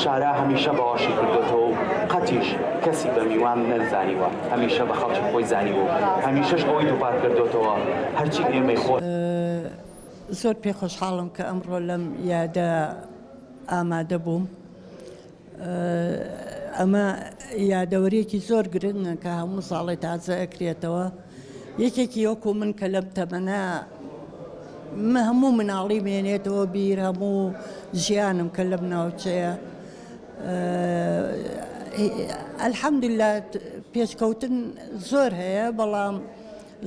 شارع همیشه باشی کردو قطیش کسی به میوان نزنی و همیشه به خالش خوی زنی و همیشه خوی تو پار کردو تو هرچی ایمی خود زۆر پێ خۆشحاڵم کە ئەمڕۆ لەم یادە ئامادە بووم. ئەمە یادەوەریەکی زۆر گرنگە کە هەموو ساڵی تازە ئەکرێتەوە. یەکێکی وەکو من کە لەم تەمەنە هەموو مناڵی مێنێتەوە بیر هەموو ژیانم کە لەم ناوچەیە. ئەلحەمدوللا پێشکەوتن زۆر هەیە بەڵام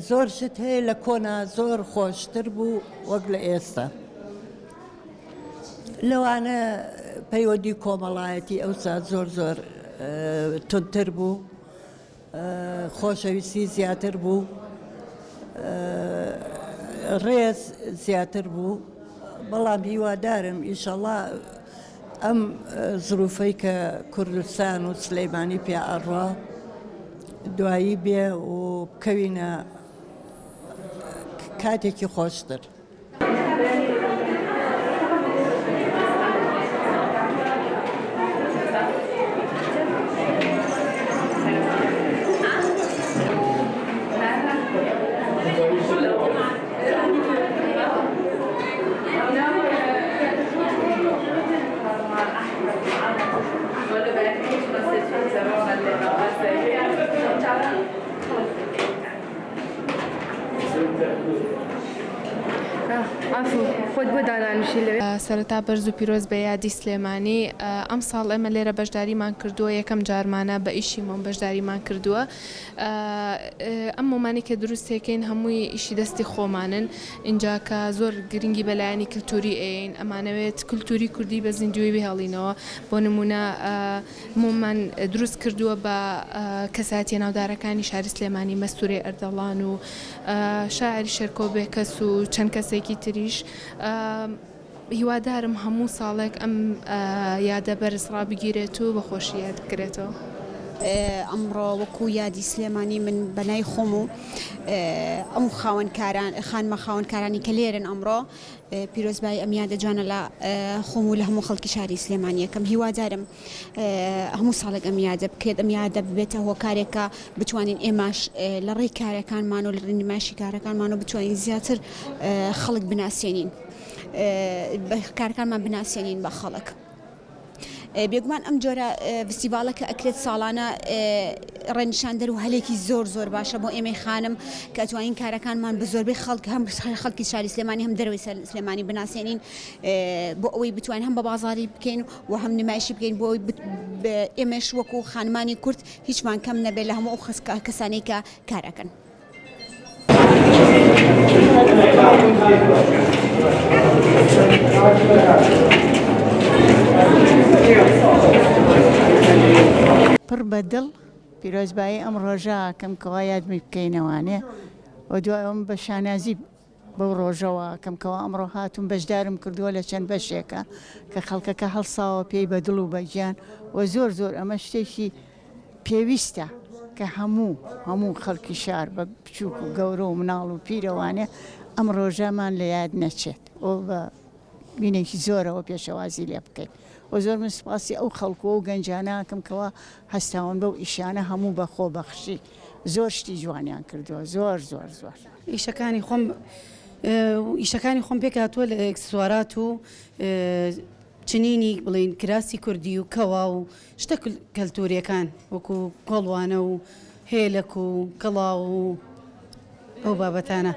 زۆر شت هەیە لە کۆنا زۆر خۆشتر بوو وەک لە ئێستا. لەوانە پەیوەندی کۆمەڵایەتی ئەوسا زۆر زۆر تونتر بوو، خۆشەویستی زیاتر بوو، ڕێز زیاتر بوو، بەڵام هیوادارم ئینشەڵڵا ئەم زروفەی کە کوردستان و سلەیمانی پێ ئەڕوا دوایی بێ و بکەوینە کاتێکی خۆشتر. سەرەتا بەرز و پیرۆز بە یادی سلێمانی. ئەم ساڵ ئێمە لێرە بەشداریمان کردووە، یەکەم جارمانە بە ئیشیمەوە بەشداریمان کردووە. ئەم مۆمانی کە دروستێکین هەمووی ئیشی دەستی خۆمانن اینجا کە زۆر گرنگی بەلایەنی کللتوری ئەین ئەمانەوێت کللتوری کوردی بە زیندوی بهێڵینەوە. بۆ نمونە مۆمان دروست کردووە بە کەساتی ناودارەکانی شاری سلێمانی مەستورێ ئەردەڵان و شاعری شێرکۆ بێکەس و چەند کەسێکی تریش. هیوادارم هەموو ساڵێک ئەم یادە بەرز ڕابگیرێت و بە خۆشی یاد بکرێتەوە. ئەمڕۆ وەکو یادی سلێمانی من بەنای خۆم و ئەم خانمە خاوەنکارانی کە لێرن ئەمڕۆ پیرۆزبای ئەم یادە جوانە لە خۆم و لە هەموو خەڵکی شاری سلێمانی یەکەم. هیوادارم هەموو ساڵێک ئەم یادە بکرێت، ئەم یادە ببێتە هۆکارێکە بتوانین ئێماش لە ڕێی کارەکانمان و لە ڕێنمایشی کارەکانمان و بتوانین زیاتر خەڵک بناسیێنین، کارەکانمان بناسیێنین بە خەڵک. بێگومان ئەم جۆرە فستیڤالەکە ئەکرێت ساڵانە ڕێنشاندەر و هەلێکی زۆر زۆر باشە بۆ ئێمەی خانم کە ئەتوانین کارەکانمان بە زۆربەی خەڵک هەم خەڵکی شاری سلێمانی هەم دەروی سلێمانی بناسیێنین بۆ ئەوەی بتوانین هەم بە بازاڕی بکەین و هەم نمایشی بکەین بۆ ئێمەش وەکو خانمانی کورد هیچمان کەم نەبێت لە هەموو ئەو کەسانەی کە کارەکەن. پڕ بەدڵ پیرۆزبایی ئەم ڕۆژە کەم کەوا یادمی بکەینەوانێ و دوای ئەم بە شانازی بەو ڕۆژەوە کەمکەوە ئەمڕۆ هاتوون بەشدارم کردووە لە چەند بەشێکە کە خەڵکەکە هەڵساوە پێی بە دڵ و بەگیان و زۆر زۆر ئەمە شتێکی پێویستە کە هەموو خەڵکی شار بە بچووک و گەورە و مناڵ و پیرەوانێ ئەم ڕۆژەمان لە یاد نەچێت و بە بینێکی زۆرەوە پێشەوازی لێ بکەین. و زۆر من سپاسی ئەو خەڵکۆ و گەنجانەکەم کەەوە هەستاون بەو ئیشانە هەموو بە خۆ بەخشی زۆر شتی جوانیان کردووە زۆر زۆر زۆر. ئیشەکانی خۆم پێک هاتووە لە ئەکسسوارات و چنینی بڵین کراسی کوردی و کەوا و شتە کەلتوریەکان وەکو کۆڵوانە و هێلک و کەڵاو و ئەو بابەتانە.